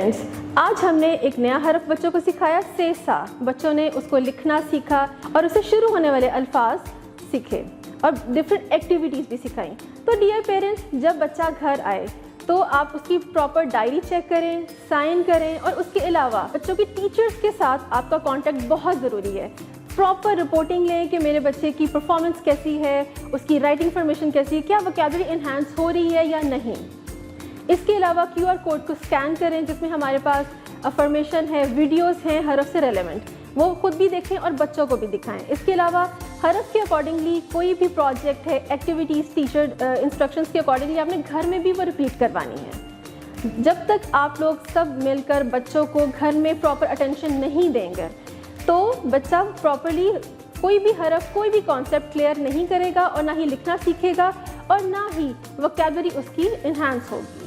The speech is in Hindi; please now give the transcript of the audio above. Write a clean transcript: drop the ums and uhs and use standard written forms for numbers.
पेरेंट्स, आज हमने एक नया हरफ बच्चों को सिखाया, से सा। बच्चों ने उसको लिखना सीखा और उससे शुरू होने वाले अल्फाज सीखे और डिफरेंट एक्टिविटीज़ भी सिखाई। तो डियर पेरेंट्स, जब बच्चा घर आए तो आप उसकी प्रॉपर डायरी चेक करें, साइन करें और उसके अलावा बच्चों की टीचर्स के साथ आपका कांटेक्ट बहुत ज़रूरी है। प्रॉपर रिपोर्टिंग लें कि मेरे बच्चे की परफॉर्मेंस कैसी है, उसकी राइटिंग फॉर्मेशन कैसी है, क्या वोकैबुलरी इन्हांस हो रही है या नहीं। इसके अलावा QR कोड को स्कैन करें जिसमें हमारे पास अफर्मेशन है, वीडियोस हैं हरफ से रेलेवेंट, वो खुद भी देखें और बच्चों को भी दिखाएं। इसके अलावा हरफ के अकॉर्डिंगली कोई भी प्रोजेक्ट है, एक्टिविटीज़ टीचर इंस्ट्रक्शंस के अकॉर्डिंगली आपने घर में भी वो रिपीट करवानी है। जब तक आप लोग सब मिलकर बच्चों को घर में प्रॉपर अटेंशन नहीं देंगे तो बच्चा प्रॉपरली कोई भी हरफ, कोई भी कॉन्सेप्ट क्लियर नहीं करेगा और ना ही लिखना सीखेगा और ना ही वोकैबुलरी उसकी इन्हांस होगी।